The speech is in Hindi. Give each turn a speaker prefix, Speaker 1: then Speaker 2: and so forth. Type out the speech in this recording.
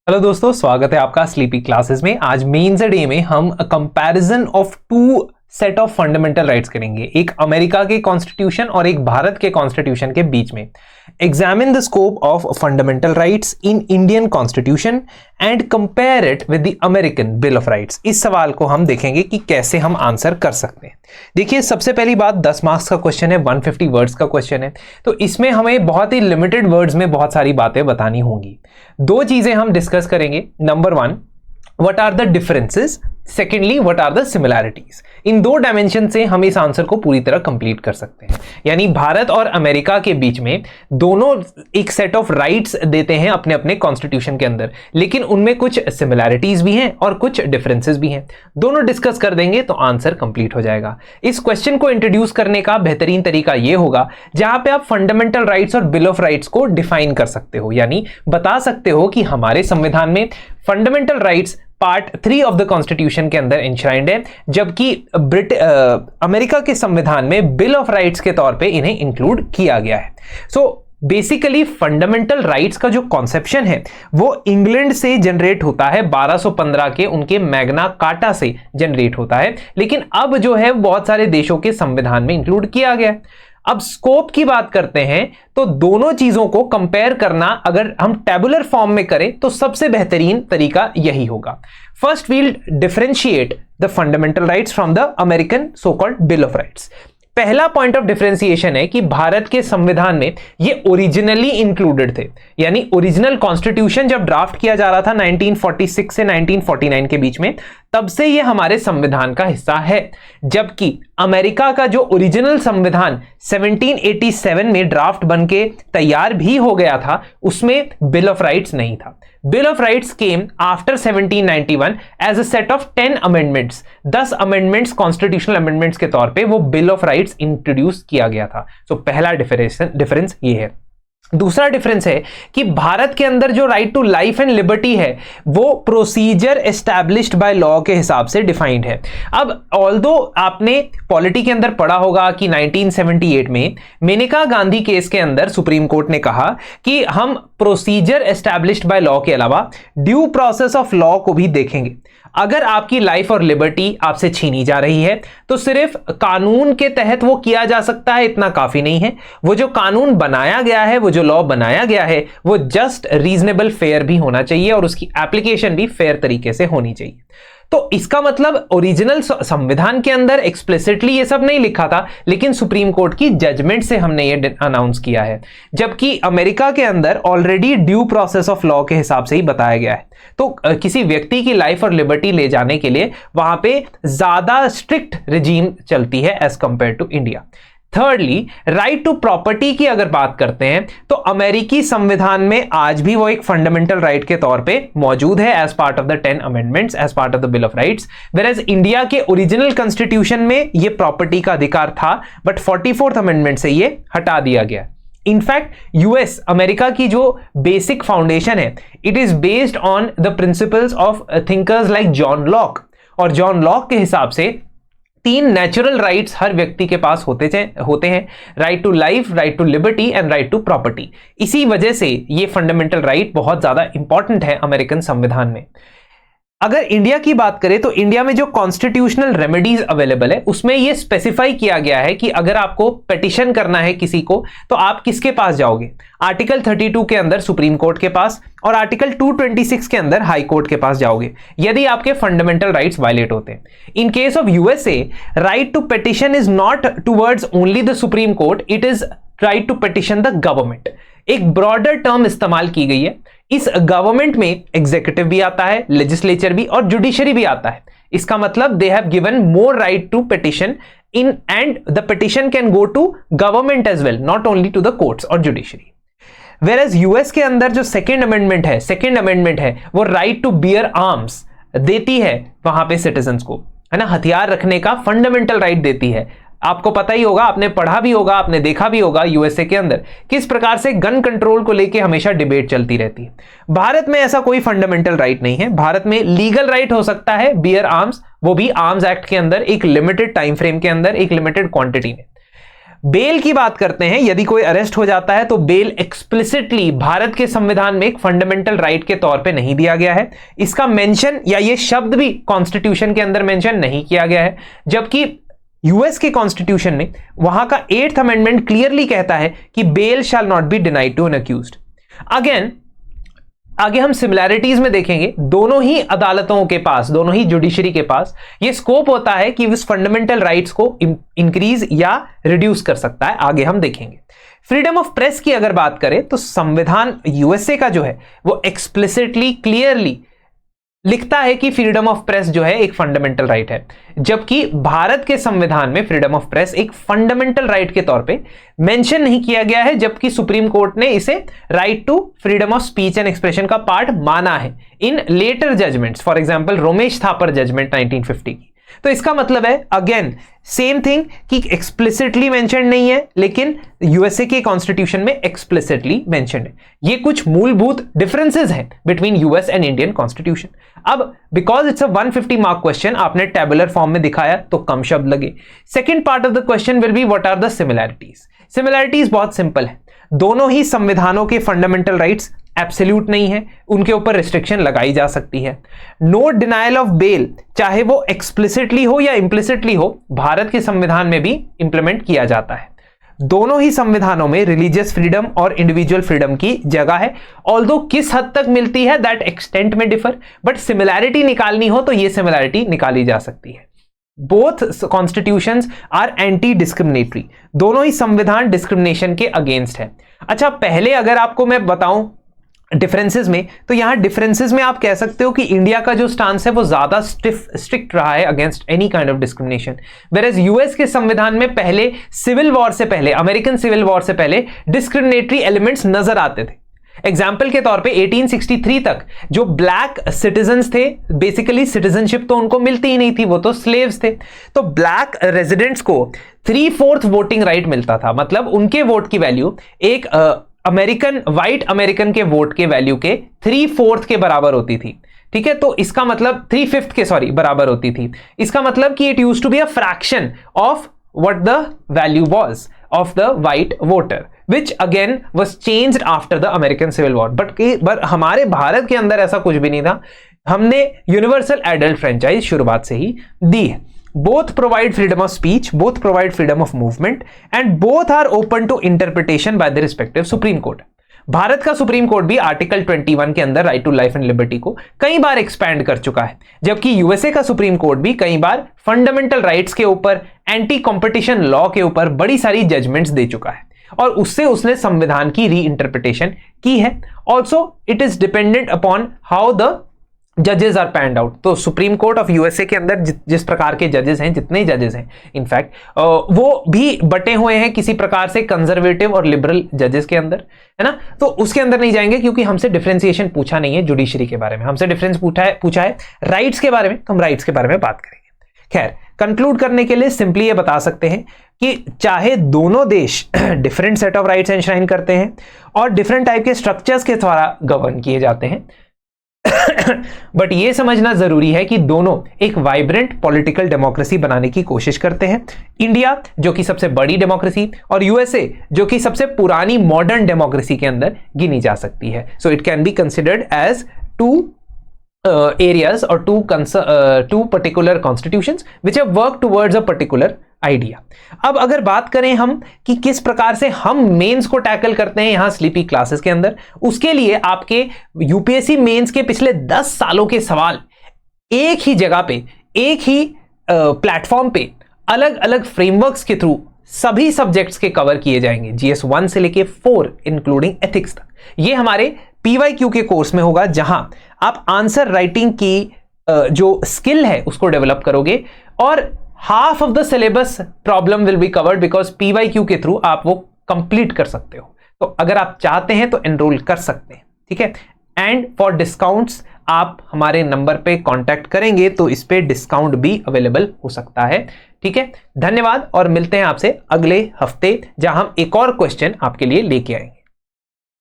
Speaker 1: हेलो दोस्तों, स्वागत है आपका स्लीपी क्लासेस में। आज मेंस डे में हम comparison of two set of fundamental rights करेंगे, एक अमेरिका के कॉन्स्टिट्यूशन और एक भारत के कॉन्स्टिट्यूशन के बीच में। Examine the scope of fundamental rights in Indian constitution and compare it with the American bill of rights. इस सवाल को हम देखेंगे कि कैसे हम आंसर कर सकते हैं। देखिए, सबसे पहली बात 10 मार्क्स का क्वेश्चन है, 150 वर्ड्स का क्वेश्चन है, तो इसमें हमें बहुत ही लिमिटेड वर्ड्स में बहुत सारी बातें बतानी होंगी। दो चीजें हम डिस्कस करेंगे। Number 1, what are the differences? Secondly, what are the similarities? इन दो डायमेंशन से हम इस आंसर को पूरी तरह कंप्लीट कर सकते हैं। यानी भारत और अमेरिका के बीच में दोनों एक सेट ऑफ राइट्स देते हैं अपने अपने कॉन्स्टिट्यूशन के अंदर, लेकिन उनमें कुछ सिमिलैरिटीज भी हैं और कुछ डिफरेंसेस भी हैं। दोनों डिस्कस कर देंगे तो आंसर कंप्लीट हो जाएगा। इस क्वेश्चन को इंट्रोड्यूस करने का बेहतरीन तरीका यह होगा जहां पे आप फंडामेंटल राइट्स और बिल ऑफ राइट्स को डिफाइन कर सकते हो, यानी बता सकते हो कि हमारे संविधान में fundamental rights part 3 of the constitution के अंदर इंश्राइंड है, जबकि अमेरिका के संविधान में बिल ऑफ राइट्स के तौर पे इन्हें इंक्लूड किया गया है। सो बेसिकली फंडामेंटल राइट्स का जो कॉन्सेप्शन है वो इंग्लैंड से जनरेट होता है, 1215 के उनके मैग्ना कार्टा से जनरेट होता है, लेकिन अब जो है बहुत सारे देशों के संविधान में इंक्लूड किया गया है। अब स्कोप की बात करते हैं तो दोनों चीजों को कंपेयर करना अगर हम टेबुलर फॉर्म में करें तो सबसे बेहतरीन तरीका यही होगा। First we'll differentiate the fundamental rights from the American so called bill of rights. पहला पॉइंट ऑफ डिफरेंशिएशन है कि भारत के संविधान में ये ओरिजिनली इंक्लूडेड थे, यानी ओरिजिनल कॉन्स्टिट्यूशन जब ड्राफ्ट किया जा रहा था 1946 से 1949 के बीच में, तब से ये हमारे संविधान का हिस्सा है। जबकि अमेरिका का जो ओरिजिनल संविधान 1787 में ड्राफ्ट बनके तैयार भी हो गया था, उसमें बिल ऑफ राइट्स नहीं था। Bill of rights came after 1791 as a set of 10 amendments. 10 amendments constitutional amendments के तौर पे वो बिल ऑफ राइट्स इंट्रोड्यूस किया गया था। सो पहला डिफरेंस ये है। दूसरा डिफरेंस है कि भारत के अंदर जो right to life and liberty है वो प्रोसीजर एस्टैब्लिश्ड बाय लॉ के हिसाब से डिफाइंड है। अब ऑल्दो आपने पॉलिटी के अंदर पढ़ा होगा कि 1978 में मेनका गांधी केस के अंदर सुप्रीम कोर्ट ने कहा कि हम प्रोसीजर एस्टैब्लिश्ड बाय लॉ के अलावा ड्यू प्रोसेस ऑफ लॉ को भी देखेंगे। अगर आपकी लाइफ और लिबर्टी आपसे छीनी जा रही है तो सिर्फ कानून के तहत वो किया जा सकता है, इतना काफी नहीं है। वो जो कानून बनाया गया है, वो जो लॉ बनाया गया है, वो जस्ट रीजनेबल फेयर भी होना चाहिए और उसकी एप्लीकेशन भी फेयर तरीके से होनी चाहिए। तो इसका मतलब ओरिजिनल संविधान के अंदर एक्सप्लिसिटली ये सब नहीं लिखा था, लेकिन सुप्रीम कोर्ट की जजमेंट से हमने ये अनाउंस किया है। जबकि अमेरिका के अंदर already due process of law के हिसाब से ही बताया गया है। तो किसी व्यक्ति की लाइफ और लिबर्टी ले जाने के लिए वहां पे ज्यादा स्ट्रिक्ट रिजीम चलती है as compare to India. Thirdly, right to property की अगर बात करते हैं तो अमेरिकी संविधान में आज भी वो एक फंडामेंटल राइट के तौर पे मौजूद है as part of the 10 amendments, as part of the bill of rights. Whereas India के ओरिजिनल कॉन्स्टिट्यूशन में ये प्रॉपर्टी का अधिकार था, बट 44th अमेंडमेंट से ये हटा दिया गया। इनफैक्ट यूएस, अमेरिका की जो बेसिक फाउंडेशन है, it is based on the principles of thinkers like John Locke. और जॉन लॉक के हिसाब से 3 नेचुरल राइट्स हर व्यक्ति के पास होते हैं, right to life, right to liberty and right to property. इसी वजह से ये फंडामेंटल राइट बहुत ज्यादा इंपॉर्टेंट है अमेरिकन संविधान में। अगर इंडिया की बात करें तो इंडिया में जो कॉन्स्टिट्यूशनल रेमेडीज अवेलेबल है उसमें यह स्पेसिफाई किया गया है कि अगर आपको पिटीशन करना है किसी को तो आप किसके पास जाओगे। आर्टिकल 32 के अंदर सुप्रीम कोर्ट के पास और आर्टिकल 226 के अंदर हाई कोर्ट के पास जाओगे यदि आपके फंडामेंटल राइट्स वायलेट होते हैं। In case of USA, right to petition is not towards only the supreme court, it is right to petition the government. एक ब्रॉडर टर्म इस्तेमाल की गई है। इस गवर्नमेंट में एग्जीक्यूटिव भी आता है, लेजिस्लेचर भी और जुडिशरी भी आता है। इसका मतलब they have given more right to petition in and the petition can go to government as well, not only to the courts और जुडिशरी। वेयरएज यूएस के अंदर जो सेकेंड अमेंडमेंट है वो राइट टू बियर आर्म्स देती है वहां पे सिटीजन्स को, है ना, हथियार रखने का फंडामेंटल राइट देती है। आपको पता ही होगा, आपने पढ़ा भी होगा, आपने देखा भी होगा यूएसए के अंदर किस प्रकार से गन कंट्रोल को लेके हमेशा डिबेट चलती रहती है। भारत में ऐसा कोई फंडामेंटल राइट नहीं है। भारत में लीगल राइट हो सकता है बियर आर्म्स, वो भी आर्म्स एक्ट के अंदर एक लिमिटेड टाइम फ्रेम के अंदर, एक लिमिटेड क्वांटिटी में। बेल की बात करते हैं, यदि कोई अरेस्ट हो जाता है तो बेल एक्सप्लिसिटली भारत के संविधान में एक फंडामेंटल राइट के तौर पे नहीं दिया गया है। इसका मेंशन या ये शब्द भी कॉन्स्टिट्यूशन के अंदर मेंशन नहीं किया गया है, जबकि यूएस के कॉन्स्टिट्यूशन ने वहां का 8th अमेंडमेंट क्लियरली कहता है कि bail shall not be denied to an accused. Again आगे हम सिमिलैरिटीज में देखेंगे, दोनों ही अदालतों के पास, दोनों ही जुडिशरी के पास ये स्कोप होता है कि उस फंडामेंटल राइट्स को इंक्रीज या रिड्यूस कर सकता है। आगे हम देखेंगे। फ्रीडम ऑफ प्रेस की अगर बात करें तो संविधान यूएसए का जो है वो एक्सप्लिसिटली क्लियरली लिखता है कि फ्रीडम ऑफ प्रेस जो है एक फंडामेंटल राइट है, जबकि भारत के संविधान में फ्रीडम ऑफ प्रेस एक फंडामेंटल राइट के तौर पे मेंशन नहीं किया गया है, जबकि सुप्रीम कोर्ट ने इसे right to freedom of speech and expression का पार्ट माना है in later judgments, for example Romesh Thapar judgment 1950 की। तो इसका मतलब है अगेन सेम थिंग कि एक्सप्लिसिटली मेंशन नहीं है, लेकिन यूएसए के कॉन्स्टिट्यूशन में एक्सप्लिसिटली मेंशन है। ये कुछ मूलभूत डिफरेंसेस हैं between US and Indian constitution. अब because it's a 150 mark question, आपने टेबुलर फॉर्म में दिखाया तो कम शब्द लगे। Second part of the question will be what are the similarities. Similarities बहुत सिंपल है, दोनों ही संविधानों के फंडामेंटल राइट्स एब्सोल्यूट नहीं है, उनके ऊपर रिस्ट्रिक्शन लगाई जा सकती है। नो डिनायल ऑफ बेल, चाहे वो एक्सप्लिसिटली हो या इंप्लिसिटली हो, भारत के संविधान में भी इंप्लीमेंट किया जाता है। दोनों ही संविधानों में रिलीजियस फ्रीडम और इंडिविजुअल फ्रीडम की जगह है, ऑल्दो किस हद तक मिलती है दैट एक्सटेंट में डिफर, बट सिमिलैरिटी निकालनी हो तो ये सिमिलैरिटी निकाली जा सकती है। Both constitutions are anti discriminatory, दोनों ही संविधान डिस्क्रिमिनेशन के अगेंस्ट है। अच्छा, पहले अगर आपको मैं बताऊं डिफरेंसेस में, तो यहां डिफरेंसेस में आप कह सकते हो कि इंडिया का जो स्टांस है वो ज्यादा स्ट्रिक्ट रहा है against any kind of discrimination, whereas US के संविधान में पहले सिविल वॉर से पहले, अमेरिकन सिविल वॉर से पहले डिस्क्रिमिनेटरी एलिमेंट्स नजर आते थे। एग्जाम्पल के तौर पे 1863 तक जो ब्लैक सिटीजन्स थे, बेसिकली सिटीजनशिप तो उनको मिलती ही नहीं थी, वो तो स्लेव्स थे, तो ब्लैक रेजिडेंट्स को 3/4 वोटिंग राइट मिलता था। मतलब उनके वोट की वैल्यू एक व्हाइट अमेरिकन के वोट के वैल्यू के 3/4 के बराबर होती थी। ठीक है, तो इसका मतलब 3/5 के बराबर होती थी। इसका मतलब कि it use to be a fraction of what the value was of the white voter, which again was changed after the American Civil War. but हमारे भारत के अंदर ऐसा कुछ भी नहीं था, हमने यूनिवर्सल एडल्ट फ्रेंचाइज शुरुआत से ही दी है। Both provide freedom of speech, both provide freedom of movement, and both are open to interpretation by the respective Supreme Court. Bharat का सुप्रीम कोर्ट भी आर्टिकल 21 के अंदर right to life and liberty को कई बार एक्सपैंड कर चुका है, जबकि यूएसए का सुप्रीम कोर्ट भी कई बार फंडामेंटल राइट्स के ऊपर, एंटी कॉम्पिटिशन लॉ के ऊपर बड़ी सारी जजमेंट्स दे चुका है और उससे उसने संविधान की री इंटरप्रिटेशन की है। Also it is dependent upon how the जजेस आर पैंड आउट। तो सुप्रीम कोर्ट ऑफ यूएसए के अंदर जिस प्रकार के जजेस हैं, जितने जजेस हैं इनफैक्ट, वो भी बटे हुए हैं किसी प्रकार से कंजर्वेटिव और लिबरल जजेस के अंदर, है ना। तो उसके अंदर नहीं जाएंगे क्योंकि हमसे डिफरेंशिएशन पूछा नहीं है जुडिशरी के बारे में, हमसे डिफरेंस पूछा है राइट्स के बारे में, तो हम राइट्स के बारे में बात करेंगे। खैर, कंक्लूड करने के लिए सिंपली ये बता सकते हैं कि चाहे दोनों देश different set of rights enshrine करते हैं और डिफरेंट टाइप के स्ट्रक्चर्स के द्वारा गवर्न किए जाते हैं, बट ये समझना जरूरी है कि दोनों एक वाइब्रेंट पॉलिटिकल डेमोक्रेसी बनाने की कोशिश करते हैं। इंडिया जो कि सबसे बड़ी डेमोक्रेसी और यूएसए जो कि सबसे पुरानी मॉडर्न डेमोक्रेसी के अंदर गिनी जा सकती है। So it can be considered as two areas or two particular constitutions which have worked towards a particular idea. अब अगर बात करें हम कि किस प्रकार से हम मेंस को टैकल करते हैं यहां स्लीपी क्लासेस के अंदर, उसके लिए आपके यूपीएससी मेंस के पिछले 10 सालों के सवाल एक ही जगह पे, एक ही प्लेटफॉर्म पे, अलग अलग फ्रेमवर्क्स के थ्रू सभी सब्जेक्ट्स के कवर किए जाएंगे, GS 1 से लेके 4 इंक्लूडिंग एथिक्स तक। ये हमारे PYQ के कोर्स में होगा, जहां आप आंसर राइटिंग की जो स्किल है उसको डेवलप करोगे और half of the syllabus problem will be covered because PYQ के थ्रू आप वो कंप्लीट कर सकते हो। तो अगर आप चाहते हैं तो एनरोल कर सकते हैं, ठीक है। एंड फॉर डिस्काउंट्स आप हमारे नंबर पे कांटेक्ट करेंगे तो इस पे डिस्काउंट भी अवेलेबल हो सकता है, ठीक है। धन्यवाद और मिलते हैं आपसे अगले हफ्ते, जहां हम एक और क्वेश्चन आपके लिए लेके आएंगे।